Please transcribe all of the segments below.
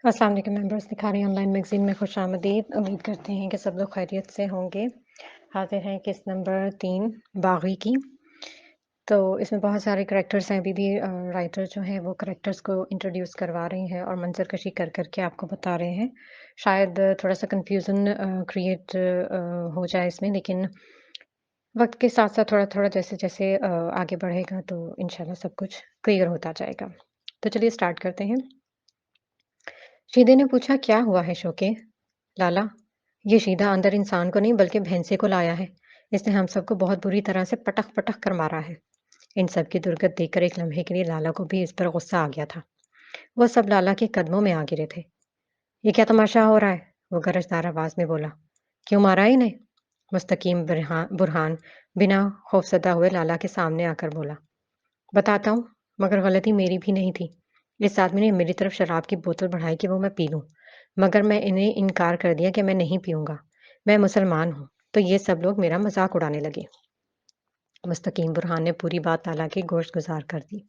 अस्सलाम वालेकुम members निखारी online magazine में खुशामदीद। उम्मीद करते हैं कि सब लोग खैरियत से होंगे। हाज़िर हैं किस्त नंबर 3 बागी की। तो इसमें बहुत सारे करैक्टर्स हैं। अभी भी राइटर जो हैं वो करैक्टर्स को इंट्रोड्यूस करवा रहे हैं और मंज़रकशी कर के आपको बता रहे हैं। शायद थोड़ा-सा कन्फ्यूज़न क्रिएट हो जाए इसमें, लेकिन वक़्त के साथ-साथ थोड़ा-थोड़ा जैसे-जैसे आगे बढ़ेगा तो इंशाल्लाह सब कुछ क्लियर होता जाएगा। तो चलिए स्टार्ट करते हैं। शीदे ने पूछा, क्या हुआ है शोके? लाला, ये शीदा अंदर इंसान को नहीं बल्कि भैंसे को लाया है। इसने हम सबको बहुत बुरी तरह से पटक पटक कर मारा है। इन सब की दुर्गत देखकर एक लम्हे के लिए लाला को भी इस पर गुस्सा आ गया था। वह सब लाला के कदमों में आ गिरे थे। ये क्या तमाशा हो रहा है? वो गरजदार आवाज में बोला। क्यों मारा है इन्हें? मुस्तकीम बुरहान बिना खौफसदा हुए लाला के सामने आकर बोला। बताता हूँ, मगर गलती मेरी भी नहीं थी। इस आदमी ने मेरी तरफ शराब की बोतल बढ़ाई कि वो मैं पी लूँ, मगर मैं इन्हें इनकार कर दिया कि मैं नहीं पीऊँगा। मैं मुसलमान हूँ, तो ये सब लोग मेरा मज़ाक उड़ाने लगे। मुस्तकीम बुरहान ने पूरी बात ताला की गोश्तगुज़ार कर दी।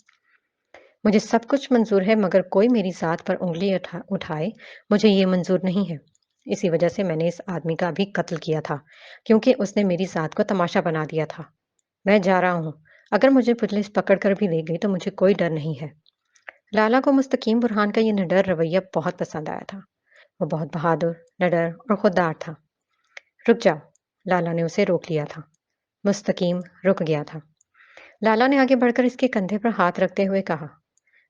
मुझे सब कुछ मंज़ूर है, मगर कोई मेरी ज़ात पर उँगली उठाए, मुझे ये मंज़ूर नहीं है। इसी वजह से मैंने इस आदमी का भी कत्ल किया था, क्योंकि उसने मेरी ज़ात को तमाशा बना दिया था। मैं जा रहा हूँ। अगर मुझे पुलिस पकड़ कर भी ले गई तो मुझे कोई डर नहीं है। लाला को मुस्तकीम बुरहान का ये निडर रवैया बहुत पसंद आया था। वो बहुत बहादुर, निडर और खुददार था। रुक जाओ, लाला ने उसे रोक लिया था। मुस्तकीम रुक गया था। लाला ने आगे बढ़कर इसके कंधे पर हाथ रखते हुए कहा,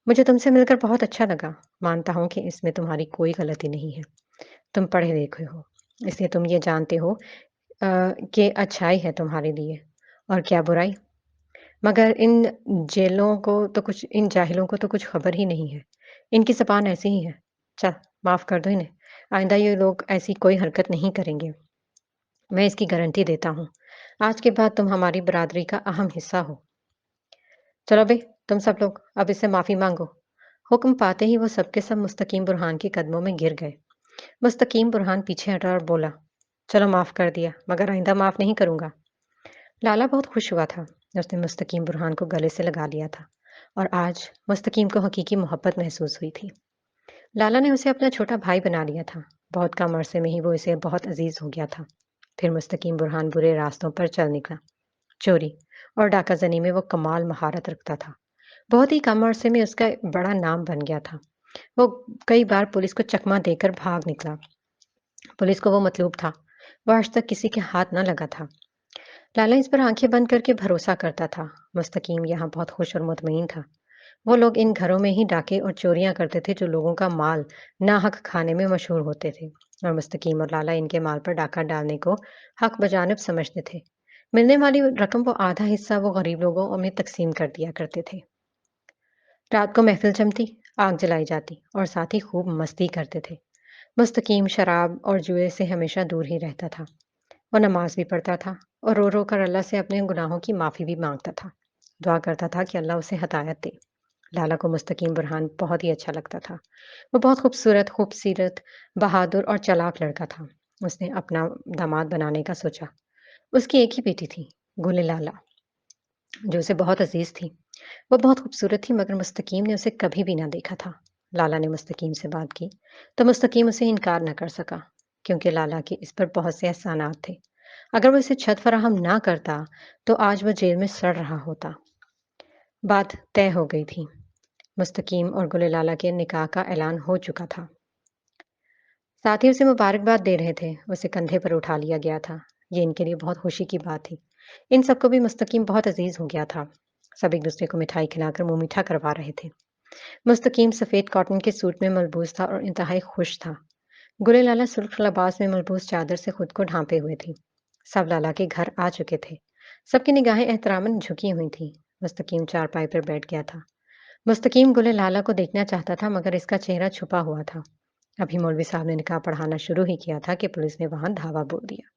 मुझे तुमसे मिलकर बहुत अच्छा लगा। मानता हूँ कि इसमें तुम्हारी कोई गलती नहीं है। तुम पढ़े लिखे हो, इसलिए तुम ये जानते हो कि अच्छाई है तुम्हारे लिए और क्या बुराई। मगर इन जाहिलों को तो कुछ खबर ही नहीं है। इनकी ज़बान ऐसी ही है। चल, माफ़ कर दो इन्हें। आइंदा ये लोग ऐसी कोई हरकत नहीं करेंगे। मैं इसकी गारंटी देता हूँ। आज के बाद तुम हमारी बरादरी का अहम हिस्सा हो। चलो बे, तुम सब लोग अब इससे माफ़ी माँगो। हुक्म पाते ही वो सबके सब मुस्तकीम बुरहान के कदमों में गिर गए। मुस्तकीम बुरहान पीछे हटा और बोला, चलो माफ़ कर दिया, मगर आइंदा माफ़ नहीं करूँगा। लाला बहुत खुश हुआ था। उसने मुस्तकीम बुरहान को गले से लगा लिया था और आज मुस्तकीम को हकीकी मोहब्बत महसूस हुई थी। लाला ने उसे अपना छोटा भाई बना लिया था। बहुत कम अरसे में ही वो इसे बहुत अजीज हो गया था। फिर मुस्तकीम बुरहान बुरे रास्तों पर चल निकला। चोरी और डाकाजनी में वो कमाल महारत रखता था। बहुत ही कम अरसे में उसका बड़ा नाम बन गया था। वो कई बार पुलिस को चकमा देकर भाग निकला। पुलिस को वो मतलूब था। वो आज तक किसी के हाथ न लगा था। लाला इस पर आंखें बंद करके भरोसा करता था। मुस्तकीम यहाँ बहुत खुश और मुतमईन था। वो लोग इन घरों में ही डाके और चोरियां करते थे जो लोगों का माल नाहक खाने में मशहूर होते थे, और मुस्तकीम और लाला इनके माल पर डाका डालने को हक बजानिब समझते थे। मिलने वाली रकम वो आधा हिस्सा वो गरीब लोगों में तकसीम कर दिया करते थे। रात को महफिल जमती, आग जलाई जाती और साथ ही खूब मस्ती करते थे। मुस्तकीम शराब और जुए से हमेशा दूर ही रहता था। वो नमाज भी पढ़ता था और रो रो कर अल्लाह से अपने गुनाहों की माफ़ी भी मांगता था। दुआ करता था कि अल्लाह उसे हदायत दे। लाला को मुस्तकीम बुरहान बहुत ही अच्छा लगता था। वो बहुत खूबसूरत, बहादुर और चालाक लड़का था। उसने अपना दामाद बनाने का सोचा। उसकी एक ही बेटी थी, गुल लाला, जो उसे बहुत अजीज थी। वो बहुत खूबसूरत थी, मगर मुस्तकीम ने उसे कभी भी ना देखा था। लाला ने मुस्तकीम से बात की तो मुस्तकीम उसे इनकार न कर सका, क्योंकि लाला के इस पर बहुत से एहसानात थे। अगर वो इसे छत फराहम ना करता तो आज वो जेल में सड़ रहा होता। बात तय हो गई थी। मुस्तकीम और गुल लाला के निकाह का ऐलान हो चुका था। साथ ही उसे मुबारकबाद दे रहे थे। उसे कंधे पर उठा लिया गया था। ये इनके लिए बहुत खुशी की बात थी। इन सबको भी मुस्तकीम बहुत अजीज हो गया था। सब एक दूसरे को मिठाई खिलाकर मुंह मीठा करवा रहे थे। मुस्तकीम सफेद कॉटन के सूट में मलबूस था और इंतहाई खुश था। गुले लाला सुर्ख लिबास में मलबूस चादर से खुद को ढांपे हुए थी। सब लाला के घर आ चुके थे। सबकी निगाहें एहतरामन झुकी हुई थी। मुस्तकीम चारपाई पर बैठ गया था। मुस्तकीम गुल लाला को देखना चाहता था, मगर इसका चेहरा छुपा हुआ था। अभी मौलवी साहब ने निकाह पढ़ाना शुरू ही किया था कि पुलिस ने वहां धावा बोल दिया।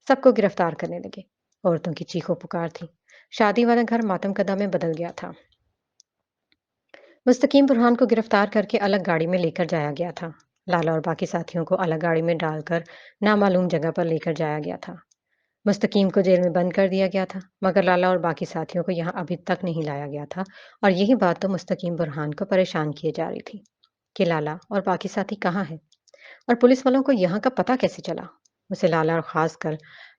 सबको गिरफ्तार करने लगे। औरतों की चीखों पुकार थी। शादी वाला घर मातम कदा में बदल गया था। मुस्तकीम बुरहान को गिरफ्तार करके अलग गाड़ी में लेकर जाया गया था। लाला और बाकी साथियों को अलग गाड़ी में डालकर नामालूम जगह पर लेकर जाया गया था। मुस्तकीम को जेल में बंद कर दिया गया था, मगर लाला और बाकी साथियों को यहाँ अभी तक नहीं लाया गया था, और यही बात तो मुस्तकीम बुरहान को परेशान किए जा रही थी। کہ لالا اور باقی ساتھی کہاں ہیں اور پولیس والوں کو یہاں کا پتہ کیسے چلا۔ اسے لالا اور خاص کر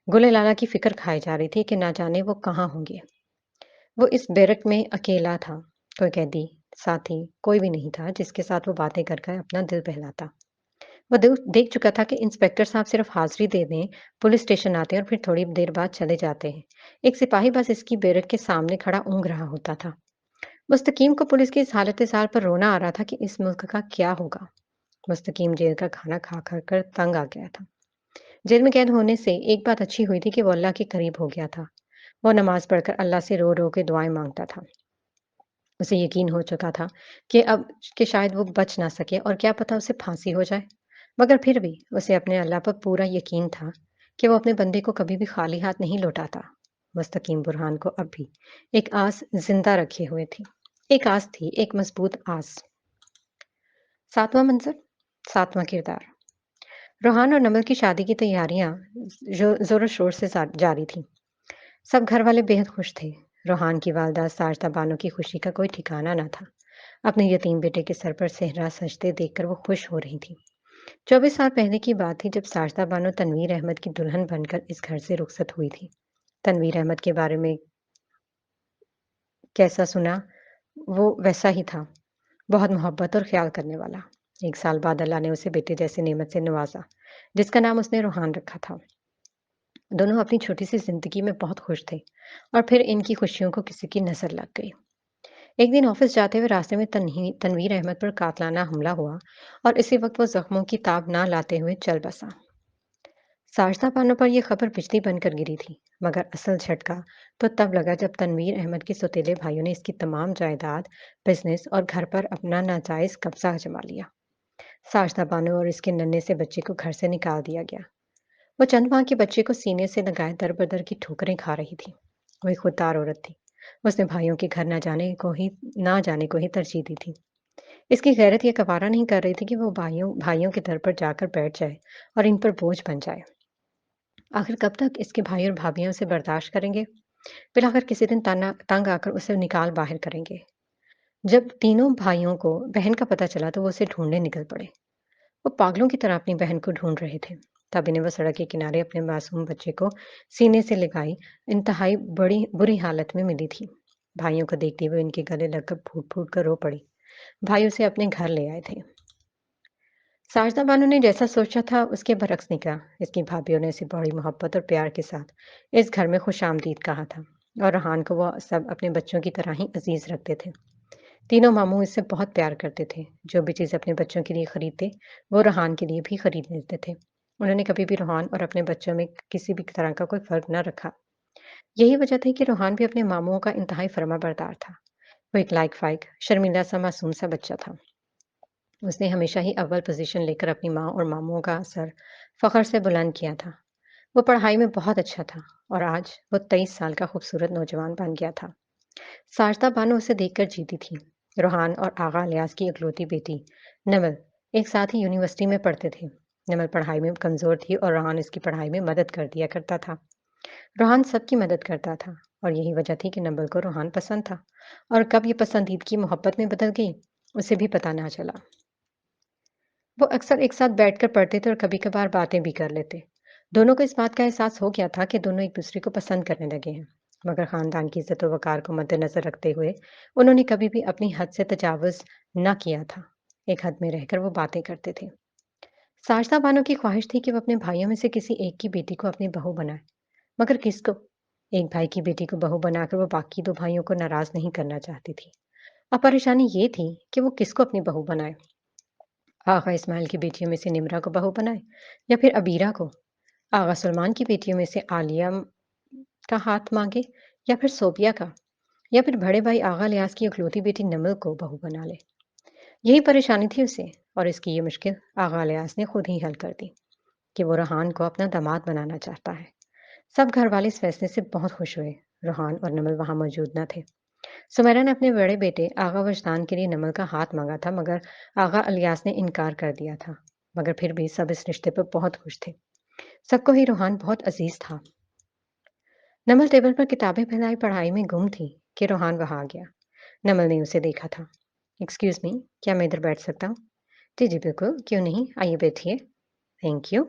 گلے لالا کی فکر کھائی جا رہی تھی کہ نہ جانے وہ کہاں ہوں گے۔ وہ اس بیرک میں اکیلا تھا، کوئی قیدی، ساتھی، کوئی بھی نہیں تھا جس کے ساتھ وہ باتیں کر کر اپنا دل بہلاتا۔ وہ دیکھ چکا تھا کہ انسپکٹر صاحب صرف حاضری دے دیں، پولیس اسٹیشن آتے ہیں اور پھر تھوڑی دیر بعد چلے جاتے ہیں۔ ایک سپاہی بس اس کی بیرک کے سامنے کھڑا اونگ رہا ہوتا تھا۔ مستقیم کو پولیس کی اس حالت حال پر رونا آ رہا تھا کہ اس ملک کا کیا ہوگا۔ مستقیم جیل کا کھانا کھا کھا کر تنگ آ گیا تھا۔ جیل میں قید ہونے سے ایک بات اچھی ہوئی تھی کہ وہ اللہ کے قریب ہو گیا تھا۔ وہ نماز پڑھ کر اللہ سے رو رو کے دعائیں مانگتا تھا۔ اسے یقین ہو چکا تھا کہ اب کہ شاید وہ بچ نہ سکے اور کیا پتہ اسے پھانسی ہو جائے، مگر پھر بھی اسے اپنے اللہ پر پورا یقین تھا کہ وہ اپنے بندے کو کبھی بھی خالی ہاتھ نہیں لوٹاتا۔ مستقیم برہان کو اب بھی ایک آس زندہ رکھے ہوئے تھی، ایک آس تھی، ایک مضبوط آس۔ ساتواں منظر، ساتواں کردار۔ روحان اور نمل کی شادی کی تیاریاں زور و شور سے جاری تھیں۔ سب گھر والے بےحد خوش تھے۔ روحان کی والدہ ساجدہ بانو کی خوشی کا کوئی ٹھکانہ نہ تھا۔ اپنے یتیم بیٹے کے سر پر صحرا سجتے دیکھ کر وہ خوش ہو رہی تھی۔ 24 سال پہلے کی بات تھی جب ساجدہ بانو تنویر احمد کی دلہن بن کر اس گھر سے رخصت ہوئی تھی۔ تنویر احمد کے بارے میں کیسا سنا وہ ویسا ہی تھا، بہت محبت اور خیال کرنے والا۔ 1 سال بعد اللہ نے اسے بیٹے جیسے نعمت سے نوازا جس کا نام اس نے روحان رکھا تھا۔ دونوں اپنی چھوٹی سی زندگی میں بہت خوش تھے اور پھر ان کی خوشیوں کو کسی کی نظر لگ گئی۔ ایک دن آفس جاتے ہوئے راستے میں تنویر احمد پر قاتلانہ حملہ ہوا اور اسی وقت وہ زخموں کی تاب نہ لاتے ہوئے چل بسا۔ ساجدہ بانو پر یہ خبر بجلی بن کر گری تھی، مگر اصل جھٹکا تو تب لگا جب تنویر احمد کے سوتیلے بھائیوں نے اس کی تمام جائیداد، بزنس اور گھر پر اپنا ناجائز قبضہ جما لیا۔ ساجدہ بانو اور اس کے ننھے سے بچے کو گھر سے نکال دیا گیا۔ وہ چند ماہ کے بچے کو سینے سے لگائے در بدر کی ٹھوکریں کھا رہی تھی۔ وہ ایک خوددار عورت تھی۔ اس نے بھائیوں کے گھر نہ جانے کو ہی ترجیح دی تھی۔ اس کی غیرت یہ گوارا نہیں کر رہی تھی کہ وہ بھائیوں کے در پر جا کر بیٹھ جائے اور ان پر بوجھ بن جائے۔ آخر کب تک اس کے بھائی اور بھابھیاں اسے برداشت کریں گے؟ بالآخر کسی دن تنگ آ کر اسے نکال باہر کریں گے۔ جب تینوں بھائیوں کو بہن کا پتہ چلا تو وہ اسے ڈھونڈنے نکل پڑے۔ وہ پاگلوں کی طرح اپنی بہن کو ڈھونڈ رہے تھے۔ تب انہیں وہ سڑک کے کنارے اپنے معصوم بچے کو سینے سے لگائی انتہائی بری حالت میں ملی تھی۔ بھائیوں کو دیکھتے ہوئے ان کے گلے لگ کر پھوٹ پھوٹ کر رو پڑی۔ بھائی اسے اپنے گھر لے آئے تھے۔ ساجدہ بانو نے جیسا سوچا تھا اس کے برعکس نکلا۔ اس کی بھابھیوں نے اسے بڑی محبت اور پیار کے ساتھ اس گھر میں خوش آمدید کہا تھا اور روحان کو وہ سب اپنے بچوں کی طرح ہی عزیز رکھتے تھے۔ تینوں ماموں اس سے بہت پیار کرتے تھے۔ جو بھی چیز اپنے بچوں کے لیے خریدتے وہ روحان کے لیے بھی خرید لیتے تھے۔ انہوں نے کبھی بھی روحان اور اپنے بچوں میں کسی بھی طرح کا کوئی فرق نہ رکھا۔ یہی وجہ تھی کہ روحان بھی اپنے ماموں کا انتہائی فرما بردار تھا۔ وہ ایک لائق فائق، شرمیلا سا معصوم سا بچہ تھا۔ اس نے ہمیشہ ہی اول پوزیشن لے کر اپنی ماں اور ماموں کا سر فخر سے بلند کیا تھا۔ وہ پڑھائی میں بہت اچھا تھا اور آج وہ 23 سال کا خوبصورت نوجوان بن گیا تھا۔ ساجدہ بانو اسے دیکھ کر جیتی تھی۔ روحان اور آغا الیاس کی اکلوتی بیٹی نمل ایک ساتھ ہی یونیورسٹی میں پڑھتے تھے۔ نمل پڑھائی میں کمزور تھی اور روحان اس کی پڑھائی میں مدد کر دیا کرتا تھا۔ روحان سب کی مدد کرتا تھا اور یہی وجہ تھی کہ نمل کو روحان پسند تھا، اور کب یہ پسندیدگی محبت میں بدل گئی اسے بھی پتہ نہ چلا۔ وہ اکثر ایک ساتھ بیٹھ کر پڑھتے تھے اور کبھی کبھار باتیں بھی کر لیتے۔ دونوں کو اس بات کا احساس ہو گیا تھا کہ دونوں ایک دوسرے کو پسند کرنے لگے ہیں، مگر خاندان کی عزت و وقار کو مد نظر رکھتے ہوئے انہوں نے کبھی بھی اپنی حد سے تجاوز نہ کیا تھا۔ ایک حد میں رہ کر وہ باتیں کرتے تھے۔ ساجدہ بانو کی خواہش تھی کہ وہ اپنے بھائیوں میں سے کسی ایک کی بیٹی کو اپنی بہو بنائے، مگر کس کو؟ ایک بھائی کی بیٹی کو بہو بنا کر وہ باقی 2 بھائیوں کو ناراض نہیں کرنا چاہتی تھی۔ اب پریشانی یہ تھی کہ وہ کس کو اپنی بہو بنائے۔ آغا اسماعیل کی بیٹیوں میں سے نمرہ کو بہو بنائے یا پھر ابیرہ کو؟ آغا سلمان کی بیٹیوں میں سے عالیہ کا ہاتھ مانگے یا پھر صوبیہ کا؟ یا پھر بڑے بھائی آغا الیاس کی اکلوتی بیٹی نمل کو بہو بنا لے؟ یہی پریشانی تھی اسے، اور اس کی یہ مشکل آغا الیاس نے خود ہی حل کر دی کہ وہ روحان کو اپنا داماد بنانا چاہتا ہے۔ سب گھر والے اس فیصلے سے بہت خوش ہوئے۔ روحان اور نمل وہاں موجود نہ تھے۔ سمیرہ نے اپنے بڑے بیٹے آغا وجدان کے لیے نمل کا ہاتھ مانگا تھا، مگر آغا الیاس نے انکار کر دیا تھا، مگر پھر بھی سب اس رشتے پر بہت خوش تھے۔ سب کو ہی روحان بہت عزیز تھا۔ نمل ٹیبل پر کتابیں پھیلائی پڑھائی میں گم تھی کہ روحان وہاں آ گیا۔ نمل نے اسے دیکھا تھا۔ ایکسکیوز می، کیا میں ادھر بیٹھ سکتا ہوں؟ जी, जी, बिल्कुल, क्यों नहीं? आइए बैठिए। Thank you.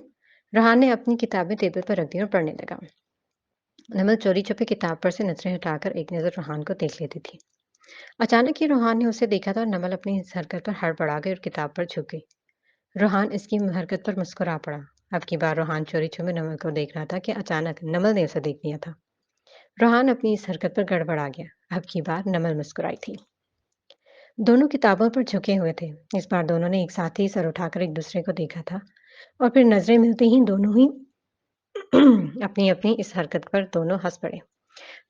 रेहान ने अपनी किताबें टेबल पर रख दी और पढ़ने लगा। नमल चोरी-छुपे किताब पर से नज़रें हटाकर एक नज़र रेहान को देख लेती थी। अचानक ही रेहान ने उसे देखा था और नमल अपनी इस हरकत पर हड़बड़ा गई और किताब पर झुक गई। रेहान इसकी हरकत पर मुस्कुरा पड़ा। अब की बार रेहान चोरी-छुपे नमल को देख रहा था कि अचानक नमल ने उसे देख लिया था। रेहान अपनी इस हरकत पर गड़बड़ा गया। अब की बार नमल मुस्कुराई थी। दोनों किताबों पर झुके हुए थे। इस बार दोनों ने एक साथ ही सर उठाकर एक दूसरे को देखा था और फिर नज़रें मिलते ही दोनों ही अपनी-अपनी इस हरकत पर दोनों हँस पड़े।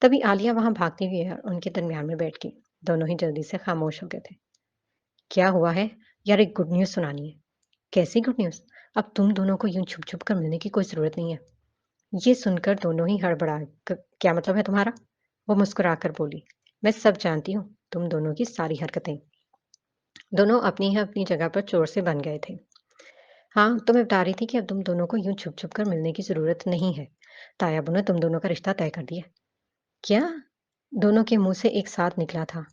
तभी आलिया वहाँ भागती हुई उनके दरमियान में बैठ गई। दोनों ही जल्दी से खामोश हो गए थे। क्या हुआ है? यार एक गुड न्यूज़ सुनानी है। कैसी गुड न्यूज़? अब तुम दोनों को यूँ छुप-छुप कर मिलने की कोई ज़रूरत नहीं है। ये सुनकर दोनों ही हड़बड़ा क्या मतलब है तुम्हारा? वो मुस्कुराकर बोली। मैं सब जानती हूँ, तुम दोनों की सारी हरकतें। दोनों अपनी ही अपनी जगह पर चोर से बन गए थे। हाँ, तो मैं बता रही थी कि अब तुम दोनों को यूँ छुप-छुप कर मिलने की ज़रूरत नहीं है। तायाबू ने तुम दोनों का रिश्ता तय कर दिया। क्या? दोनों के मुँह से एक साथ निकला था।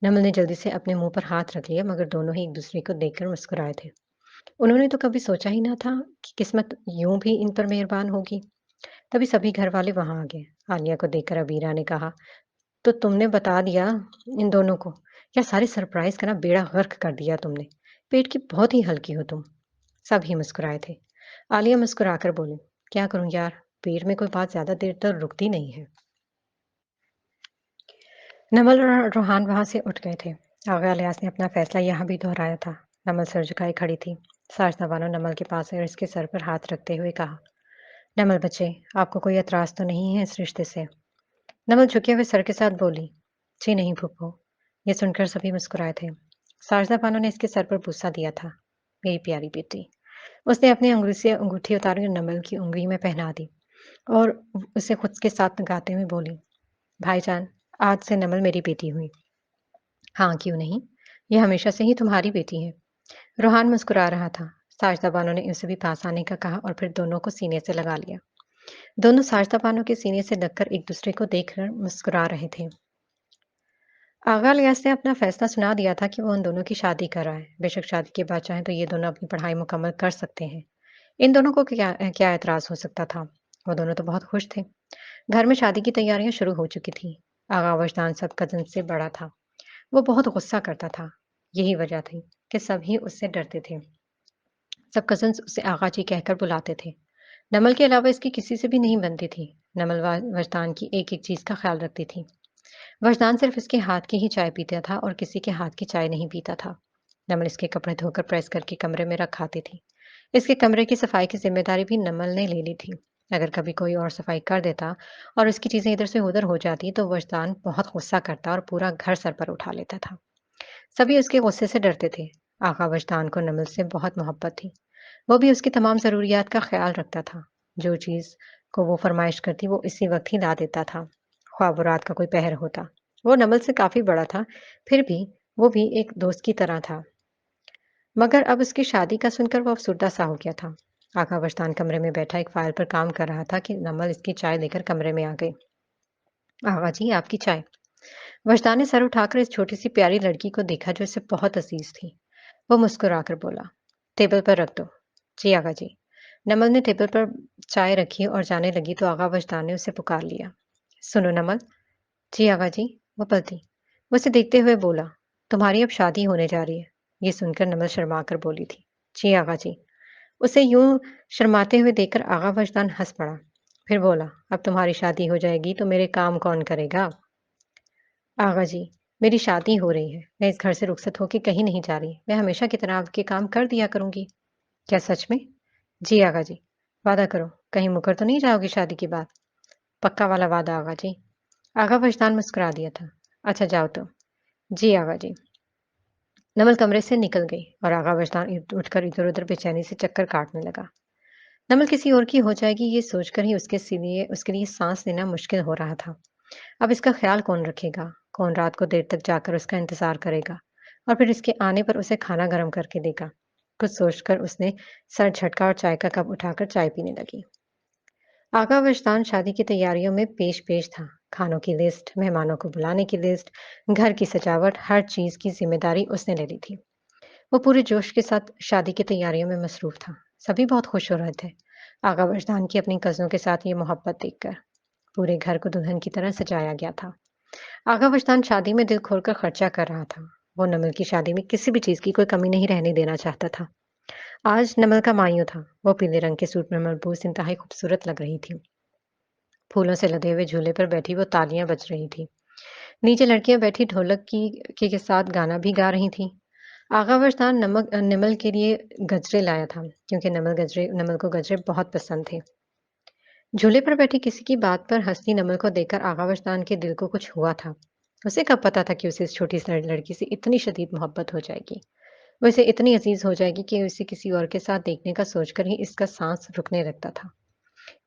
नमल ने जल्दी से अपने मुँह पर हाथ रख लिया मगर दोनों ही एक-दूसरे को देखकर मुस्कुराए थे। उन्होंने तो कभी सोचा ही ना था कि किस्मत यूँ भी इन पर मेहरबान होगी। तभी सभी घरवाले वहाँ आ गए। आलिया को देखकर अबीरा ने कहा, "तो तुमने बता दिया इन दोनों को? यार सारे सरप्राइज़ का ना बेड़ा गर्क कर दिया तुमने। पेट की बहुत ही हल्की हो तुम।" सभी मुस्कुराए थे। आलिया मुस्कुराकर बोली, "क्या करूँ यार, पेट में कोई बात ज़्यादा देर तक रुकती नहीं है।" नमल और रूहान वहाँ से उठ गए थे। आगा इलियास ने अपना फैसला यहाँ भी दोहराया था। नमल सर झुकाए खड़ी थी। साजना बानो नमल के पास आई और उसके सर पर हाथ रखते हुए कहा, "नमल बच्चे, आपको कोई एतराज़ तो नहीं है इस रिश्ते से?" नमल झुके हुए सर के साथ बोली, "जी नहीं फूफो।" ये सुनकर सभी मुस्कुराए थे। साजना बानो ने इसके सर पर बूसा दिया था। मेरी प्यारी बेटी। उसने अपनी अंगुली से अंगूठी उतारी और नमल की उँगली में पहना दी और उसे खुद के साथ लगाते हुए बोली, "भाईजान, आज से नमल मेरी बेटी हुई।" हाँ, क्यों नहीं? ये हमेशा से ही तुम्हारी बेटी है। रोहान मुस्कुरा रहा था। साजदा बानो ने उसे भी पास आने का कहा और फिर दोनों को सीने से लगा लिया। दोनों साजदा बानो के सीने से लगकर एक दूसरे को देखकर मुस्कुरा रहे थे। आगा इलियास ने अपना फैसला सुना दिया था कि वो उन दोनों की शादी कराए। बेशक शादी के बाद चाहें तो ये दोनों अपनी पढ़ाई मुकम्मल कर सकते हैं। इन दोनों को क्या एतराज़ हो सकता था? वो दोनों तो बहुत खुश थे। घर में शादी की तैयारियां शुरू हो चुकी थी। आगा वजदान सब कज़न से बड़ा था। वो बहुत गुस्सा करता था। यही वजह थी कि सभी उससे डरते थे। सब कज़िन्स उसे आगा जी कहकर बुलाते थे। नमल के अलावा इसकी किसी से भी नहीं बनती थी। नमल वजदान की एक-एक चीज़ का ख़्याल रखती थी। वजदान सिर्फ़ इसके हाथ की ही चाय पीता था और किसी के हाथ की चाय नहीं पीता था। नमल इसके कपड़े धोकर प्रेस करके कमरे में रख आती थी। इसके कमरे की सफाई की ज़िम्मेदारी भी नमल ने ले ली थी। अगर कभी कोई और सफाई कर देता और उसकी चीज़ें इधर से उधर हो जाती तो वजदान बहुत गुस्सा करता और पूरा घर सर पर उठा लेता था। सभी उसके गुस्से से डरते थे। आगा वजदान को नमल से बहुत मोहब्बत थी। वो भी उसकी तमाम ज़रूरियात का ख़्याल रखता था। जो चीज़ को वो फ़रमाइश करती वो इसी वक़्त ही ला देता था, ख्वाह वो रात का कोई पहर होता। वो नमल से काफ़ी बड़ा था, फिर भी वो भी एक दोस्त की तरह था। मगर अब उसकी शादी का सुनकर वो अफ़सुर्दा-सा हो गया था। आगा वजदान कमरे में बैठा एक फ़ाइल पर काम कर रहा था कि नमल इसकी चाय लेकर कमरे में आ गई। "आगा जी, आपकी चाय।" वजदान ने सर उठाकर इस छोटी-सी प्यारी लड़की को देखा जो इसे बहुत अज़ीज़ थी। वो मुस्कुराकर बोला, "टेबल पर रख दो।" "जी, आगा जी।" नमल ने टेबल पर चाय रखी और जाने लगी तो आगा वजदान ने उसे पुकार लिया। "सुनो नमल।" "जी, आगा जी।" वो पलटी। वो उसे देखते हुए बोला, "तुम्हारी अब शादी होने जा रही है।" ये सुनकर नमल शर्मा कर बोली थी, "जी, आगा जी।" उसे यूँ शर्माते हुए देखकर आगा वजदान हँस पड़ा। फिर बोला, "अब तुम्हारी शादी हो जाएगी तो मेरे काम कौन करेगा?" "आगा जी, मेरी शादी हो रही है। मैं इस घर से रुखसत होके कहीं नहीं जा रही। मैं हमेशा की तरह आपके काम कर दिया करूँगी।" "क्या सच में?" "जी, आगा जी।" "वादा करो, कहीं मुकर तो नहीं जाओगी शादी के बाद?" "पक्का वाला वादा आगा जी।" आगा वजदान मुस्कुरा दिया था। "अच्छा जाओ तो।" "जी, आगा जी।" नमल कमरे से निकल गई और आगा वजदान उठकर इधर-उधर बेचैनी से चक्कर काटने लगा। नमल किसी और की हो जाएगी ये सोचकर ही उसके लिए सांस लेना मुश्किल हो रहा था। अब इसका ख्याल कौन रखेगा? कौन रात को देर तक जाकर उसका इंतज़ार करेगा? और फिर इसके आने पर उसे खाना गरम करके देगा? कुछ सोचकर उसने सर झटका और चाय का कप उठाकर चाय पीने लगी। आगा वजदान शादी की तैयारियों में पेश-पेश था। खानों की लिस्ट, मेहमानों को बुलाने की लिस्ट, घर की सजावट, हर चीज़ की ज़िम्मेदारी उसने ले ली थी। वो पूरे जोश के साथ शादी की तैयारियों में मसरूफ था। सभी बहुत खुश हो रहे थे। आगा वजदान की अपनी कज़नों के साथ ये मोहब्बत देखकर। पूरे घर को दुल्हन की तरह सजाया गया था। आगा वजदान शादी में दिल खोलकर खर्चा कर रहा था। वो नमल की शादी में किसी भी चीज़ की कोई कमी नहीं रहने देना चाहता था। आज नमल का मायूं था। वो पीले रंग के सूट में मलबूस इंतहाई खूबसूरत लग रही थी। फूलों से लदे हुए झूले पर बैठी वो तालियां बज रही थी। नीचे लड़कियां बैठी ढोलक के साथ गाना भी गा रही थीं। आगा वजदान निमल के लिए गजरे लाया था, क्योंकि नमल को गजरे बहुत पसंद थे। झूले पर बैठी किसी की बात पर हंसती नमल को देखकर आगा वजदान के दिल को कुछ हुआ था। उसे कब पता था कि उसे इस छोटी सी लड़की से इतनी शदीद मोहब्बत हो जाएगी। वो इसे इतनी अजीज हो जाएगी कि उसे किसी और के साथ देखने का सोचकर ही इसका सांस रुकने लगता था।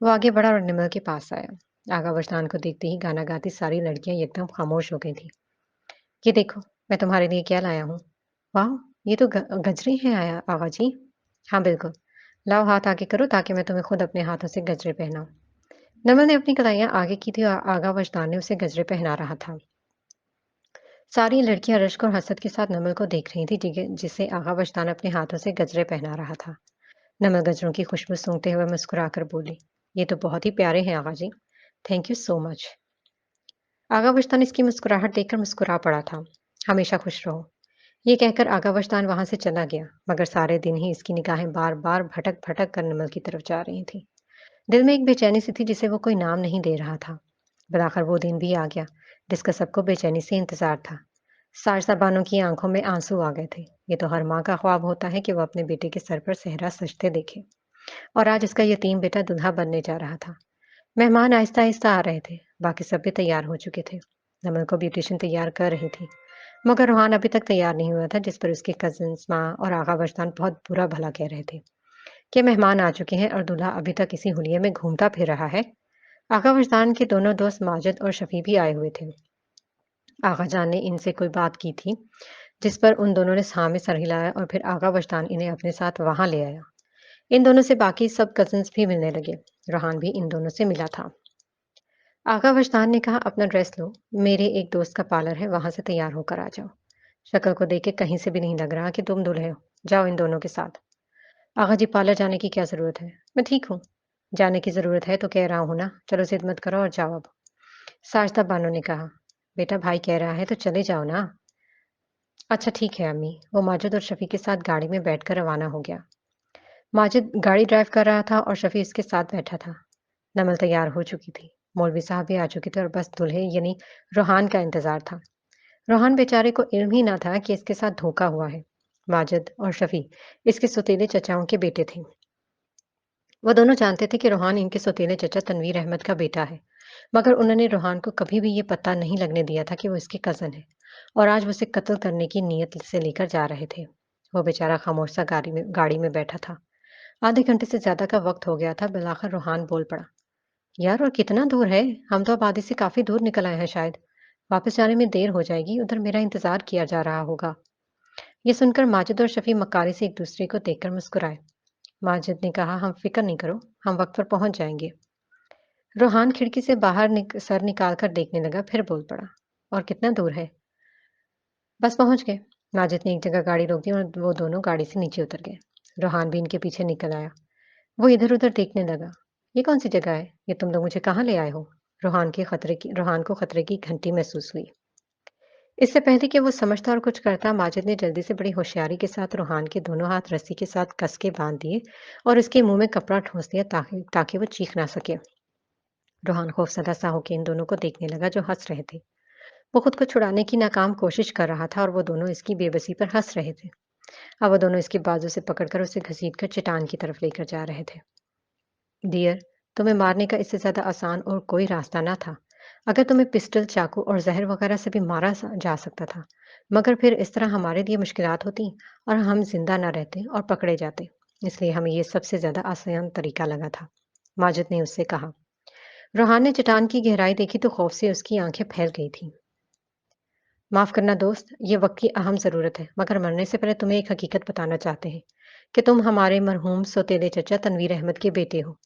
वो आगे बढ़ा और निमल के पास आया। आगा वजदान को देखते ही गाना गाती सारी लड़कियां एकदम खामोश हो गई थी। ये देखो, मैं तुम्हारे लिए क्या लाया हूँ। वाह, ये तो गजरे हैं आया आगा जी। हाँ बिल्कुल। लाओ हाथ आगे करो ताकि मैं तुम्हें खुद अपने हाथों से गजरे पहनाऊं। नमल ने अपनी कलाइयां आगे की थी और आगा वजदान ने उसे गजरे पहना रहा था। सारी लड़कियां रश्क और हसद के साथ नमल को देख रही थी, जिसे आगा वजदान अपने हाथों से गजरे पहना रहा था। नमल गजरों की खुशबू सूंघते हुए मुस्कुराकर बोली, ये तो बहुत ही प्यारे हैं Agha ji. Thank you so much. Agha Wajdan इसकी मुस्कुराहट देखकर मुस्कुरा पड़ा था। हमेशा खुश रहो। ये कहकर आगा वजदान वहां से चला गया, मगर सारे दिन ही इसकी निगाहें बार बार भटक भटक कर नमल की तरफ जा रही थी। दिल में एक बेचैनी सी थी जिसे वो कोई नाम नहीं दे रहा था। बलाखिर वो दिन भी आ गया जिसका सबको बेचैनी से इंतजार था। सारसा बानो की आंखों में आंसू आ गए थे। ये तो हर माँ का ख्वाब होता है कि वो अपने बेटे के सर पर सेहरा सजते देखे, और आज उसका यतीम बेटा दूल्हा बनने जा रहा था। मेहमान आहिस्ता आहिस्ता आ रहे थे। बाकी सब भी तैयार हो चुके थे। नमल को ब्यूटिशियन तैयार कर रही थी, मगर रूहान अभी तक तैयार नहीं हुआ था, जिस पर उसके कजिन्स, माँ और आगा वजदान बहुत बुरा भला कह रहे थे कि मेहमान आ चुके हैं और दूल्हा अभी तक इसी हुलिये में घूमता फिर रहा है। आगा वजदान के दोनों दोस्त माजिद और शफी भी आए हुए थे। आगा जान ने इनसे कोई बात की थी, जिस पर उन दोनों ने हाँ में सर हिलाया और फिर आगा वजदान इन्हें अपने साथ वहां ले आया। इन दोनों से बाकी सब कजिन्स भी मिलने लगे। रूहान भी इन दोनों से मिला था। आगा वजदान ने कहा, अपना ड्रेस लो, मेरे एक दोस्त का पार्लर है, वहां से तैयार होकर आ जाओ। शक्ल को देख के कहीं से भी नहीं लग रहा कि तुम दूल्हे हो। जाओ इन दोनों के साथ। आगा जी, पार्लर जाने की क्या जरूरत है, मैं ठीक हूँ। जाने की जरूरत है तो कह रहा हूँ ना, चलो जिद मत करो और जाओ अब। साजदा बानो ने कहा, बेटा भाई कह रहा है तो चले जाओ ना। अच्छा ठीक है अम्मी। वो माजिद और शफी के साथ गाड़ी में बैठकर रवाना हो गया। माजिद गाड़ी ड्राइव कर रहा था और शफी इसके साथ बैठा था। नमल तैयार हो चुकी थी। मौलवी साहब भी आ चुके थे और बस दूल्हे यानी रोहान का इंतजार था। रोहान बेचारे को इल्म ही ना था कि इसके साथ धोखा हुआ है। माजिद और शफी इसके सौतेले चचाओं के बेटे थे। वो दोनों जानते थे कि रोहान इनके सौतेले चचा तनवीर अहमद का बेटा है, मगर उन्होंने रोहान को कभी भी ये पता नहीं लगने दिया था कि वो इसके कजन है, और आज वो उसे कत्ल करने की नीयत से लेकर जा रहे थे। वो बेचारा खामोश सा गाड़ी में बैठा था। आधे घंटे से ज्यादा का वक्त हो गया था। बिलाखिर रोहान बोल पड़ा, यार और कितना दूर है। हम तो आबादी से काफी दूर निकल आए हैं, शायद वापस जाने में देर हो जाएगी, उधर मेरा इंतजार किया जा रहा होगा। ये सुनकर माजिद और शफी मक्कारी से एक दूसरे को देखकर मुस्कुराए। माजिद ने कहा, हम फिक्र नहीं करो, हम वक्त पर पहुंच जाएंगे। रोहान खिड़की से बाहर सर निकाल कर देखने लगा, फिर बोल पड़ा, और कितना दूर है। बस पहुंच गए। माजिद ने एक जगह गाड़ी रोक दी और वो दोनों गाड़ी से नीचे उतर गए। रोहान भी इनके पीछे निकल आया। वो इधर उधर देखने लगा। ये कौन सी जगह है, ये तुम लोग मुझे कहाँ ले आए हो। रोहान को खतरे की घंटी महसूस हुई। इससे पहले कि वो समझता और कुछ करता, माजिद ने जल्दी से बड़ी होशियारी के साथ रोहान के दोनों हाथ रस्सी के साथ कस के बांध दिए और उसके मुंह में कपड़ा ठोंस दिया ताकि वो चीख ना सके। रोहान खौफसदा सा होकर इन दोनों को देखने लगा जो हंस रहे थे। वो खुद को छुड़ाने की नाकाम कोशिश कर रहा था और वो दोनों इसकी बेबसी पर हंस रहे थे। अब वो दोनों इसके बाजू से पकड़कर उसे घसीटकर चट्टान की तरफ लेकर जा रहे थे। डियर, तुम्हें मारने का इससे ज्यादा आसान और कोई रास्ता ना था। अगर तुम्हें पिस्टल, चाकू और जहर वगैरह से भी मारा जा सकता था, मगर फिर इस तरह हमारे लिए मुश्किलात होती और हम जिंदा ना रहते और पकड़े जाते। इसलिए हमें ये सबसे ज्यादा आसान तरीका लगा था, माजिद ने उससे कहा। रोहान ने चट्टान की गहराई देखी तो खौफ से उसकी आंखें फैल गई थीं। माफ करना दोस्त, ये वक्त की अहम जरूरत है, मगर मरने से पहले तुम्हें एक हकीकत बताना चाहते हैं कि तुम हमारे मरहूम सौतेले चचा तनवीर अहमद के बेटे हो,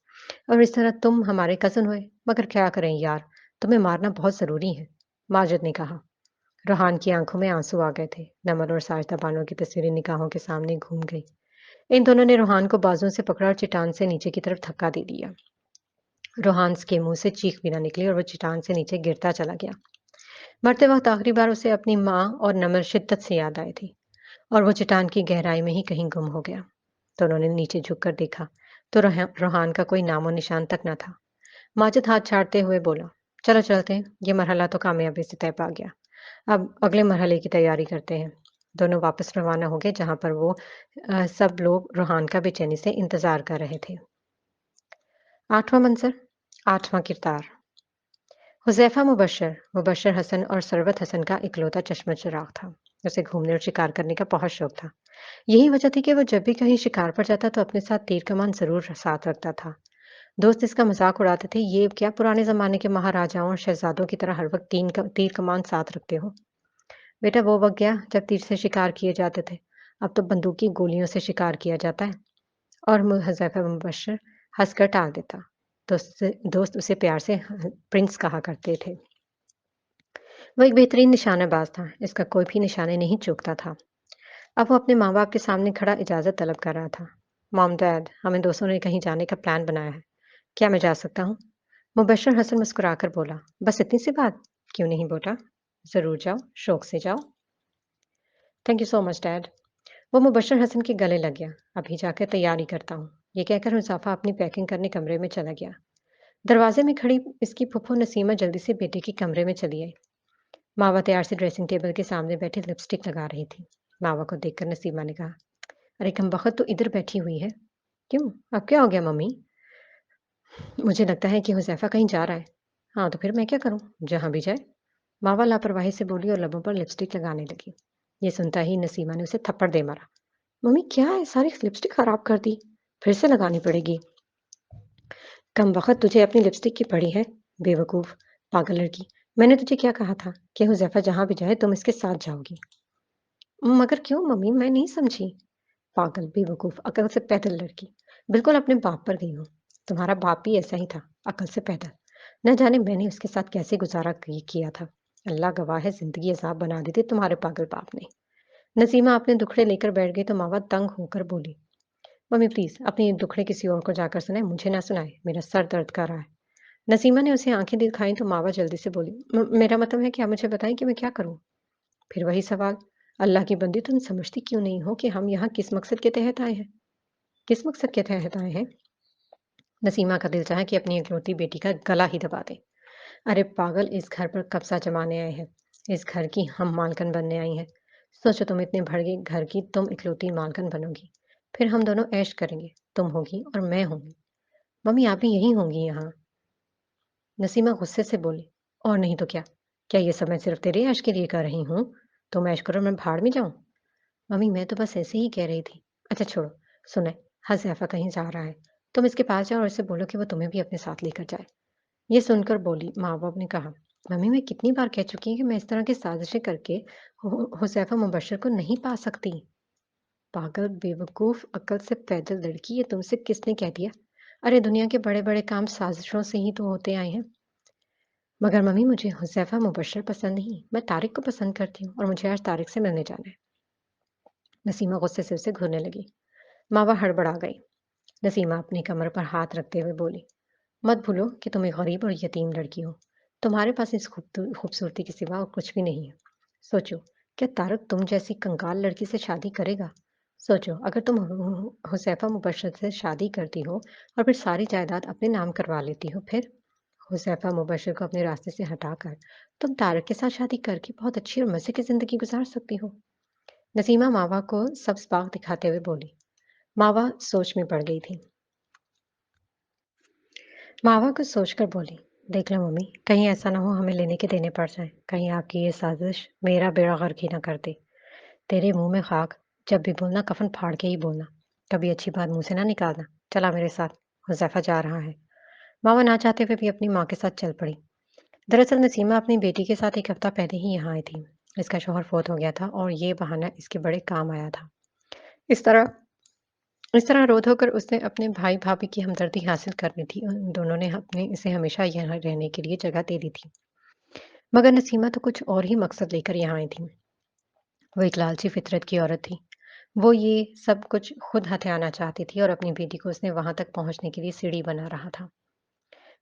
और इस तरह तुम हमारे कजन हुए। मगर क्या करें यार, तुम्हें मारना बहुत जरूरी है, माजिद ने कहा। روحان کی آنکھوں میں آنسو آ گئے تھے۔ نمر اور ساجدہ بانو کی تصویریں نگاہوں کے سامنے گھوم گئی۔ ان دونوں نے روحان کو بازوں سے پکڑا اور چٹان سے نیچے کی طرف دھکا دے دیا۔ روحان کے منہ سے چیخ بھی نہ نکلی اور وہ چٹان سے نیچے گرتا چلا گیا۔ مرتے وقت آخری بار اسے اپنی ماں اور نمر شدت سے یاد آئے تھے اور وہ چٹان کی گہرائی میں ہی کہیں گم ہو گیا۔ تو انہوں نے نیچے جھک کر دیکھا تو روحان کا کوئی نام و نشان تک نہ تھا۔ ماجد ہاتھ چھاڑتے ہوئے بولا، چلو چلتے ہیں، یہ مرحلہ تو کامیابی سے طے پا گیا، اب اگلے مرحلے کی تیاری کرتے ہیں۔ دونوں واپس روانہ ہو گئے جہاں پر وہ سب لوگ روحان کا بے چینی سے انتظار کر رہے تھے۔ 8واں منظر، 8واں کردار۔ حذیفہ مبشر حسن اور ثروت حسن کا اکلوتا چشمہ چراغ تھا۔ اسے گھومنے اور شکار کرنے کا بہت شوق تھا۔ یہی وجہ تھی کہ وہ جب بھی کہیں شکار پر جاتا تو اپنے ساتھ تیر کمان ضرور ساتھ رکھتا تھا۔ دوست اس کا مذاق اڑاتے تھے، یہ کیا پرانے زمانے کے مہاراجاؤں اور شہزادوں کی طرح ہر وقت تیر کمان ساتھ رکھتے ہو؟ بیٹا وہ وقت گیا جب تیر سے شکار کیے جاتے تھے، اب تو بندوق کی گولیوں سے شکار کیا جاتا ہے۔ اور حذیفہ مبشر ہنس کر ٹال دیتا۔ دوست اسے پیار سے پرنس کہا کرتے تھے۔ وہ ایک بہترین نشانہ باز تھا، اس کا کوئی بھی نشانے نہیں چوکتا تھا۔ اب وہ اپنے ماں باپ کے سامنے کھڑا اجازت طلب کر رہا تھا۔ مام ڈیڈ، ہمیں دوستوں نے کہیں جانے کا پلان بنایا ہے، کیا میں جا سکتا ہوں؟ مبشر حسن مسکرا کر بولا، بس اتنی سی بات؟ کیوں نہیں بیٹا، ضرور جاؤ، شوق سے جاؤ۔ Thank you so much dad. وہ مبشر حسن کے گلے لگ گیا۔ ابھی جا کر تیاری کرتا ہوں، یہ کہہ کر حذیفہ اپنی پیکنگ کرنے کمرے میں چلا گیا۔ دروازے میں کھڑی اس کی پھپھو نسیمہ جلدی سے بیٹے کے کمرے میں چلی آئی۔ ماوا تیار سے ڈریسنگ ٹیبل کے سامنے بیٹھے لپسٹک لگا رہی تھی۔ ماوا کو دیکھ کر نسیمہ نے کہا، ارے کم بخت تو ادھر بیٹھی ہوئی ہے، کیوں اب کیا ہو گیا ممی؟ مجھے لگتا ہے کہ حذیفہ کہیں جا رہا ہے۔ ہاں تو پھر میں کیا کروں، جہاں بھی جائے، ماوا لاپرواہی سے بولی اور لبوں پر لپسٹک لگانے لگی۔ یہ سنتا ہی نسیمہ نے اسے تھپڑ دے مارا۔ ممی کیا ہے، ساری لپسٹک خراب کر دی، پھر سے لگانی پڑے گی۔ کم وقت تجھے اپنی لپسٹک کی پڑی ہے، بے وقوف پاگل لڑکی، میں نے تجھے کیا کہا تھا کہ حذیفہ جہاں بھی جائے تم اس کے ساتھ جاؤ گی؟ مگر کیوں ممی، میں نہیں سمجھی۔ پاگل، بے وقوف، عقل سے پیدل لڑکی، بالکل اپنے باپ پر گئی ہوں۔ تمہارا باپ بھی ایسا ہی تھا، عقل سے پیدل۔ نہ جانے میں نے اس کے ساتھ کیسے گزارا کیا تھا، اللہ گواہ ہے زندگی عذاب بنا دی تھی تمہارے پاگل باپ نے۔ نسیمہ اپنے دکھڑے لے کر بیٹھ گئی تو ماوا تنگ ہو کر بولی، ممی پلیز اپنے دکھڑے کسی اور کو جا کر سنائے، مجھے نہ سنائے، میرا سر درد کر رہا ہے۔ نسیمہ نے اسے آنکھیں دکھائیں تو ماوا جلدی سے بولی، میرا مطلب ہے کہ آپ مجھے بتائیں کہ میں کیا کروں؟ پھر وہی سوال، اللہ کی بندی تم سمجھتی کیوں نہیں ہو کہ ہم یہاں کس مقصد کے تحت آئے ہیں؟ کس مقصد کے تحت آئے ہیں؟ نسیمہ کا دل چاہا کہ اپنی اکلوتی بیٹی کا گلا ہی دبا دے۔ ارے پاگل، اس گھر پر قبضہ جمانے آئے ہیں، اس گھر کی ہم مالکن بننے آئی ہیں۔ سوچو تم اتنے بڑے گھر کی تم اکلوتی مالکن بنو گی، پھر ہم دونوں عیش کریں گے، تم ہوگی اور میں ہوں گی۔ ممی آپ بھی یہی ہوں گی یہاں؟ نسیمہ غصے سے بولی، اور نہیں تو کیا یہ سب میں صرف تیرے عیش کے لیے کر رہی ہوں؟ تم عیش کرو میں بھاڑ میں جاؤں؟ ممی میں تو بس ایسے ہی کہہ رہی تھی۔ اچھا چھوڑو، سنیں، حذیفہ کہیں جا رہا ہے، تم اس کے پاس جاؤ اور اسے بولو کہ وہ تمہیں بھی اپنے ساتھ لے کر جائے۔ یہ سن کر بولی ماں باپ نے کہا، ممی میں کتنی بار کہہ چکی ہوں کہ میں اس طرح کی سازشیں کر کے حذیفہ مبشر کو نہیں پا سکتی۔ پاگل، بے وقوف، عقل سے پیدل لڑکی، یہ تم سے کس نے کہہ دیا؟ ارے دنیا کے بڑے بڑے کام سازشوں سے ہی تو ہوتے آئے ہیں۔ مگر ممی مجھے حذیفہ مبشر پسند نہیں، میں طارق کو پسند کرتی ہوں اور مجھے آج طارق سے ملنے جانا ہے۔ نسیمہ غصے سے اسے گھورنے لگی۔ ماوا ہڑبڑا گئی۔ نسیمہ اپنی کمر پر ہاتھ رکھتے ہوئے بولی، مت بھولو کہ تم ایک غریب اور یتیم لڑکی ہو، تمہارے پاس اس خوبصورتی کے سوا اور کچھ بھی نہیں ہے۔ سوچو، کیا طارق تم جیسی کنگال لڑکی سے شادی کرے گا؟ سوچو، اگر تم حذیفہ مبشر سے شادی کرتی ہو اور پھر ساری جائیداد اپنے نام کروا لیتی ہو، پھر حذیفہ مبشر کو اپنے راستے سے ہٹا کر تم طارق کے ساتھ شادی کر کے بہت اچھی اور مزے کی زندگی گزار سکتی ہو۔ نسیمہ ماوا کو سبز باغ دکھاتے ہوئے بولی۔ ماوا سوچ میں پڑ گئی تھی۔ ماوا کچھ سوچ کر بولی، دیکھ لو ممی، کہیں ایسا نہ ہو ہمیں لینے کے دینے پڑ جائیں، کہیں آپ کی یہ سازش میرا بیڑا غرق ہی نہ کر دے۔ تیرے منہ میں خاک، جب بھی بولنا کفن پھاڑ کے ہی بولنا، کبھی اچھی بات منہ سے نہ نکالنا۔ چلا میرے ساتھ، حذیفہ جا رہا ہے۔ ماوا نہ چاہتے ہوئے بھی اپنی ماں کے ساتھ چل پڑی۔ دراصل نسیمہ اپنی بیٹی کے ساتھ ایک ہفتہ پہلے ہی یہاں آئی تھی۔ اس کا شوہر فوت ہو گیا تھا اور یہ بہانہ اس کے بڑے کام آیا تھا۔ اس طرح رو دھو کر اس نے اپنے بھائی بھابھی کی ہمدردی حاصل کرنی تھی۔ ان دونوں نے اسے ہمیشہ یہاں رہنے کے لیے جگہ دے دی تھی۔ मगर नसीमा तो कुछ और ही मकसद लेकर यहाँ आई थी। वो एक लालची फितरत की औरत थी। वो ये सब कुछ खुद हथियाना चाहती थी और अपनी बेटी को उसने वहां तक पहुंचने के लिए सीढ़ी बना रहा था।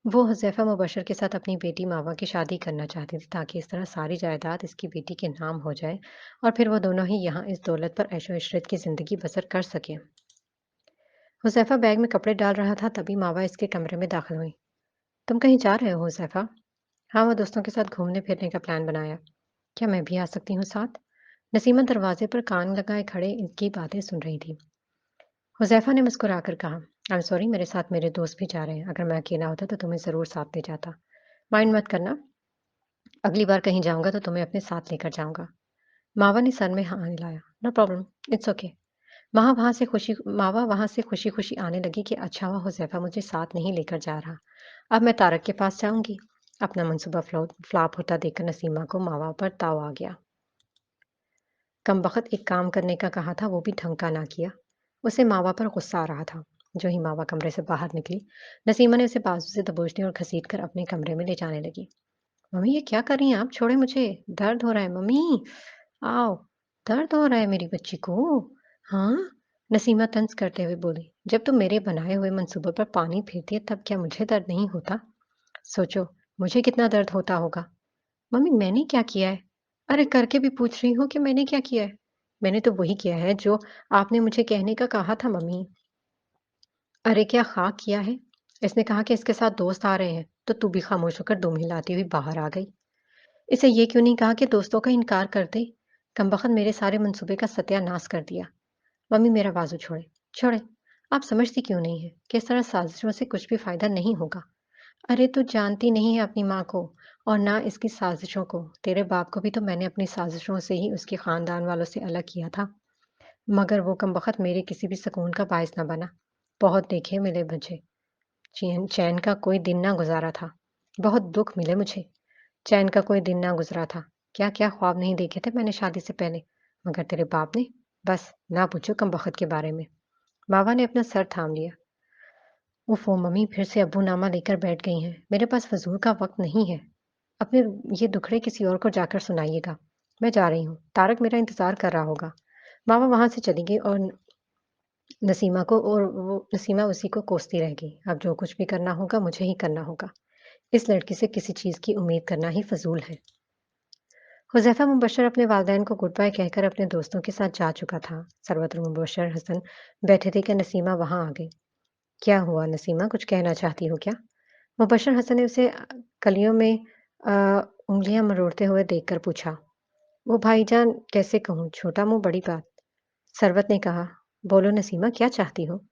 वो हुज़ैफ़ा मुबशर के साथ अपनी बेटी मावा की शादी करना चाहती थी ताकि इस तरह सारी जायदाद इसकी बेटी के नाम हो जाए और फिर वो दोनों ही यहाँ इस दौलत पर ऐशो-इशरत की ज़िंदगी बसर कर सकें। हुज़ैफ़ा बैग में कपड़े डाल रहा था तभी मावा इसके कमरे में दाखिल हुई। तुम कहीं जा रहे हो हुज़ैफ़ा? हाँ, वो दोस्तों के साथ घूमने-फिरने का प्लान बनाया। क्या मैं भी आ सकती हूँ साथ? नसीमा दरवाजे पर कान लगाए खड़े इनकी बातें सुन रही थी। हुज़ैफ़ा ने मुस्कुराकर कहा, आई एम सॉरी मेरे साथ मेरे दोस्त भी जा रहे हैं। अगर मैं अकेला होता तो तुम्हें ज़रूर साथ ले जाता। माइंड मत करना, अगली बार कहीं जाऊँगा तो तुम्हें अपने साथ लेकर जाऊँगा। मावा ने सर में हाँ हिलाया। No problem, it's okay. मावा वहाँ से खुशी-खुशी आने लगी कि अच्छा हुआ हुज़ैफ़ा मुझे साथ नहीं लेकर जा रहा। अब मैं तारक के पास जाऊँगी। अपना मंसूबा फ्लॉप होता देखकर नसीमा को मावा पर ताव आ गया। कमबख्त एक काम करने का कहा था वो भी ढंग का ना किया। उसे मावा पर गुस्सा आ रहा था। जो ही मावा कमरे से बाहर निकली, नसीमा ने उसे बाजू से दबोचने और घसीटकर अपने कमरे में ले जाने लगी। मम्मी ये क्या कर रही हैं आप? छोड़े मुझे, दर्द हो रहा है मम्मी। आओ, दर्द हो रहा है मेरी बच्ची को। हाँ? नसीमा तंज करते हुए बोली, जब तुम मेरे बनाए हुए मंसूबों पर पानी फेरती है तब क्या मुझे दर्द नहीं होता? सोचो, मुझे कितना दर्द होता होगा। मम्मी मैंने क्या किया है? अरे करके भी पूछ रही हो कि मैंने क्या किया है? मैंने तो वही किया है जो आपने मुझे कहने का कहा था मम्मी। अरे क्या खाक किया है? इसने कहा कि इसके साथ दोस्त आ रहे हैं, तो तू भी खामोश होकर दुम हिलाती हुई बाहर आ गई। इसे ये क्यों नहीं कहा कि दोस्तों का इनकार कर दे? कमबख्त मेरे सारे मंसूबे का सत्यानाश कर दिया। मम्मी मेरा बाजू छोड़े। छोड़े। आप समझती क्यों नहीं है कि इस तरह साजिशों से कुछ भी फायदा नहीं होगा। अरे तू जानती नहीं है अपनी माँ को और ना इसकी साजिशों को। तेरे बाप को भी तो मैंने अपनी साजिशों से ही उसके खानदान वालों से अलग किया था। मगर वो कमबख्त मेरे किसी भी सुकून का बायस ना बना। बहुत देखे मिले मुझे। चैन चैन का कोई दिन ना गुजारा था। बहुत दुख मिले मुझे। चैन का कोई दिन ना गुजरा था। क्या-क्या ख्वाब नहीं देखे थे मैंने शादी से पहले। मगर तेरे बाप ने बस ना पूछो कमबख्त के बारे में। बाबा ने अपना सर थाम लिया। ओफ़ो! मम्मी फिर से अब्बूनामा लेकर बैठ गई हैं। मेरे पास फ़िज़ूल का वक़्त नहीं है। अपने ये दुखड़े किसी और को जाकर सुनाइएगा। मैं जा रही हूँ। तारक मेरा इंतज़ार कर रहा होगा। मामा वहाँ से चली गई और नसीमा उसी को कोसती रह गई। अब जो कुछ भी करना होगा मुझे ही करना होगा। इस लड़की से किसी चीज़ की उम्मीद करना ही फ़िज़ूल है। हुज़ैफ़ा मुबश्शिर अपने वालिदैन को गुड बाय कहकर अपने दोस्तों के साथ जा चुका था। सरवत और मुबश्शिर हसन बैठे थे कि नसीमा वहाँ आ गई। क्या हुआ नसीमा कुछ कहना चाहती हो क्या? मुबश्शिर हसन ने उसे कलियों में उँगलियाँ मरोड़ते हुए देखकर पूछा। वो भाईजान कैसे कहूँ, छोटा मुँह बड़ी बात। सरवत ने कहा, बोलो नसीमा क्या चाहती हो?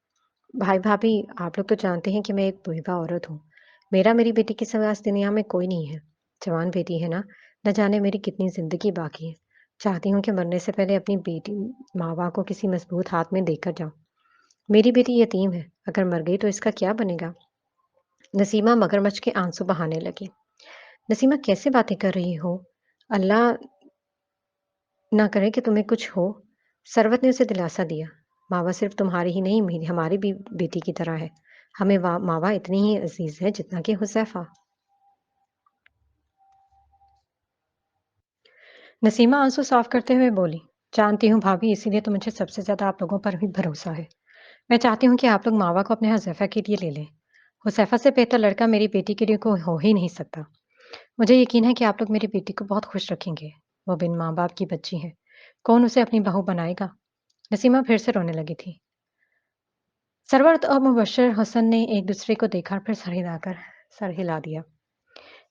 भाई-भाभी आप लोग तो जानते हैं कि मैं एक विधवा औरत हूँ। मेरा मेरी बेटी के सिवा इस दुनिया में कोई नहीं है। जवान बेटी है ना, न जाने मेरी कितनी ज़िंदगी बाकी है। चाहती हूँ कि मरने से पहले अपनी बेटी माँ-बाप को किसी मज़बूत हाथ में देकर जाऊँ। मेरी बेटी यतीम है, अगर मर गई तो इसका क्या बनेगा? नसीमा मगरमच्छ के आंसू बहाने लगी। नसीमा कैसे बातें कर रही हो? अल्लाह ना करे कि तुम्हें कुछ हो। सरवत ने उसे दिलासा दिया। मावा सिर्फ तुम्हारी ही नहीं मेरी हमारी भी बेटी की तरह है। हमें मावा इतनी ही अजीज है जितना कि हुज़ैफा। नसीमा आंसू साफ करते हुए बोली, जानती हूँ भाभी इसीलिए तो मुझे सबसे ज्यादा आप लोगों पर भी भरोसा है। मैं चाहती हूँ कि आप लोग मावा को अपने हुज़ैफा के लिए ले लें। हुज़ैफा से बेहतर लड़का मेरी बेटी के लिए कोई हो ही नहीं सकता। मुझे यकीन है कि आप लोग मेरी बेटी को बहुत खुश रखेंगे। वो बिन माँ बाप की बच्ची है। कौन उसे अपनी बहू बनाएगा? नसीमा फिर से रोने लगी थी। सरवत और मुबश्शिर हसन ने एक दूसरे को देखा फिर सर हिला दिया।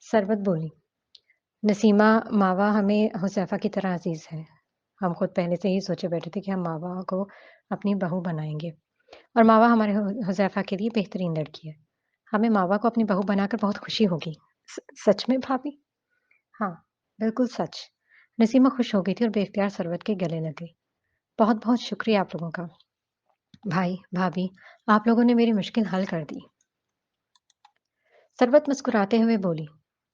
सरवत बोली, नसीमा मावा हमें हुज़ैफा की तरह अजीज है। हम खुद पहले से ही सोचे बैठे थे कि हम मावा को अपनी बहू बनाएंगे और मावा हमारे हुज़ैफा के लिए बेहतरीन लड़की है। हमें मावा को अपनी बहू बनाकर बहुत खुशी होगी। सच में भाभी? हाँ, बिल्कुल सच। नसीमा खुश हो गई थी और बेख्तियार सरवत के गले लग गई। बहुत बहुत शुक्रिया आप लोगों का। भाई भाभी आप लोगों ने मेरी मुश्किल हल कर दी। सरबत मुस्कुराते हुए बोली,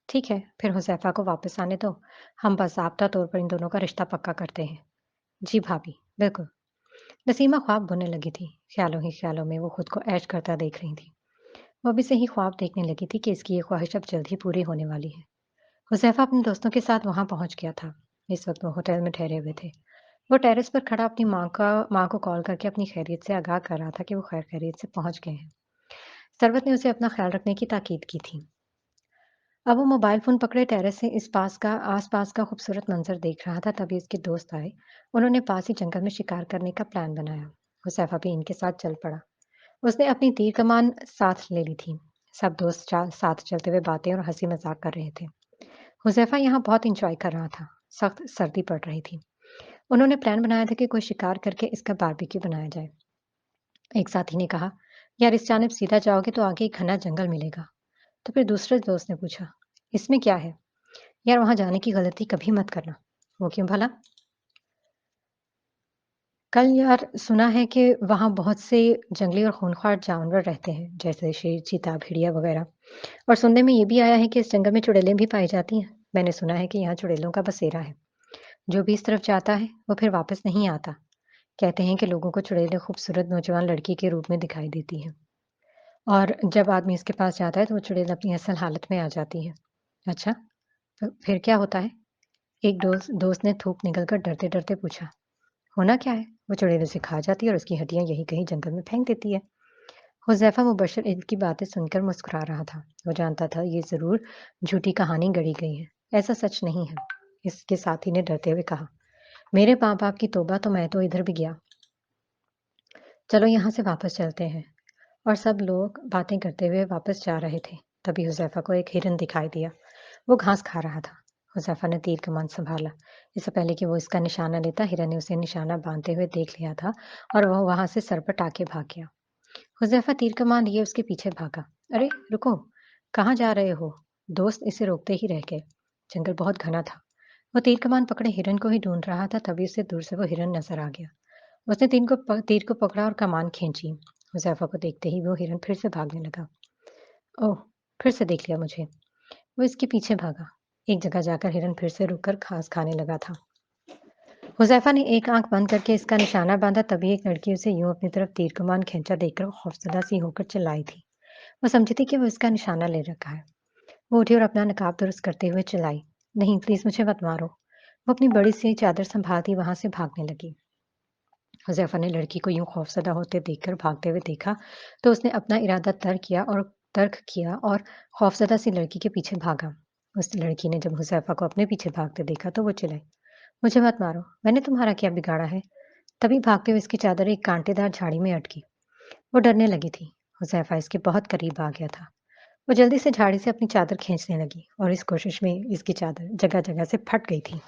ठीक है, फिर हुज़ैफ़ा को वापस आने दो। हम बाज़ाब्ता तौर पर इन दोनों का रिश्ता पक्का करते हैं। जी भाभी, बिल्कुल। नसीमा ख्वाब बुनने लगी थी। ख़्यालों ही ख़्यालों में वो खुद को ऐश करता देख रही थी। वो अभी से ही ख्वाब देखने लगी थी कि इसकी ये ख्वाहिश अब जल्द ही पूरी होने वाली है। हुज़ैफ़ा अपने दोस्तों के साथ वहाँ पहुँच गया था। इस वक़्त वो होटल में ठहरे हुए थे। वो टेरेस पर खड़ा अपनी माँ को कॉल करके अपनी खैरियत से आगाह कर रहा था कि वो खैरियत से पहुँच गए हैं। सरवत ने उसे अपना ख़्याल रखने की ताकीद की थी। अब वो मोबाइल फ़ोन पकड़े टेरेस से इस आस-पास का खूबसूरत मंज़र देख रहा था, तभी उसके दोस्त आए। उन्होंने पास ही जंगल में शिकार करने का प्लान बनाया। हुज़ैफ़ा भी इनके साथ चल पड़ा। उसने अपनी तीर कमान साथ ले ली थी। सब दोस्त साथ चलते हुए बातें और हँसी-मज़ाक कर रहे थे। हुज़ैफ़ा यहाँ बहुत एन्जॉय कर रहा था। सख्त सर्दी पड़ रही थी। उन्होंने प्लान बनाया था कि कोई शिकार करके इसका बारबेक्यू बनाया जाए। एक साथी ने कहा, यार इस जानिब सीधा जाओगे तो आगे एक घना जंगल मिलेगा। तो फिर दूसरे दोस्त ने पूछा, इसमें क्या है? यार वहाँ जाने की गलती कभी मत करना। वो क्यों भला? कल यार सुना है कि वहाँ बहुत से जंगली और खूंखार जानवर रहते हैं, जैसे शेर, चीता, भेड़िया वगैरह। और सुनने में ये भी आया है कि इस जंगल में चुड़ैलें भी पाई जाती हैं। मैंने सुना है कि यहाँ चुड़ैलों का बसेरा है। जो भी इस तरफ जाता है, वो फिर वापस नहीं आता। कहते हैं कि लोगों को चुड़ैलें खूबसूरत नौजवान लड़की के रूप में दिखाई देती हैं। और जब आदमी इसके पास जाता है, तो वो चुड़ैल अपनी असल हालत में आ जाती है। अच्छा, तो फिर क्या होता है? एक दोस्त ने थूक निगलकर डरते-डरते पूछा। होना क्या है? वो चुड़ैल उसे खा जाती है और उसकी हड्डियाँ यहीं कहीं जंगल में फेंक देती है। हुज़ैफ़ा मुबश्शिर इनकी बातें सुनकर मुस्कुरा रहा था। वो जानता था ये ज़रूर झूठी कहानी गढ़ी गई है। ऐसा सच नहीं है। इसके साथी ने डरते हुए कहा, मेरे माँ-बाप की तौबा तो मैं तो इधर भी गया। चलो यहाँ से वापस चलते हैं। और सब लोग बातें करते हुए वापस जा रहे थे। तभी हुज़ैफ़ा को एक हिरन दिखाई दिया। वो घास खा रहा था। हुज़ैफ़ा ने तीर कमान सँभाला। इससे पहले कि वो इसका निशाना लेता, हिरन ने उसे निशाना बाँधते हुए देख लिया था और वह वहाँ से सर पर टाँके भाग गया। हुज़ैफ़ा तीर कमान लिए उसके पीछे भागा। अरे! रुको, कहाँ जा रहे हो? दोस्त इसे रोकते ही रह गए। जंगल बहुत घना था। वो तीर कमान पकड़े हिरन को ही ढूँढ रहा था, तभी उसे दूर से वो हिरन नज़र आ गया। उसने तीर को पकड़ा और कमान खींची। हुज़ैफ़ा को देखते ही वो हिरन फिर से भागने लगा। ओह! फिर से देख लिया मुझे। वो इसके पीछे भागा। एक जगह जाकर हिरन फिर से रुक कर घास खाने लगा था। हुज़ैफ़ा ने एक आँख बंद करके इसका निशाना बाँधा, तभी एक लड़की उसे यूँ अपनी तरफ तीर कमान खींचा देखकर खौफ़ज़दा सी होकर चिल्लाई थी। वो समझी थी कि वो इसका निशाना ले रखा है। वो उठी और अपना नकाब दुरुस्त करते हुए चिल्लाई, नहीं प्लीज़ मुझे मत मारो। वो अपनी बड़ी सी चादर सँभालती वहाँ से भागने लगी। हुज़ैफ़ा ने लड़की को यूँ खौफ़ज़दा होते देखकर भागते हुए देखा, तो उसने अपना इरादा तर्क किया और खौफ़ज़दा सी लड़की के पीछे भागा। उस लड़की ने जब हुज़ैफ़ा को अपने पीछे भागते देखा तो वो चिल्लाई, मुझे मत मारो, मैंने तुम्हारा क्या बिगाड़ा है? तभी भागते हुए इसकी चादर एक कांटेदार झाड़ी में अटकी। वो डरने लगी थी। हुज़ैफ़ा इसके बहुत करीब आ गया था। वो जल्दी से झाड़ी से अपनी चादर खींचने लगी और इस कोशिश में इसकी चादर जगह-जगह से फट गई थी।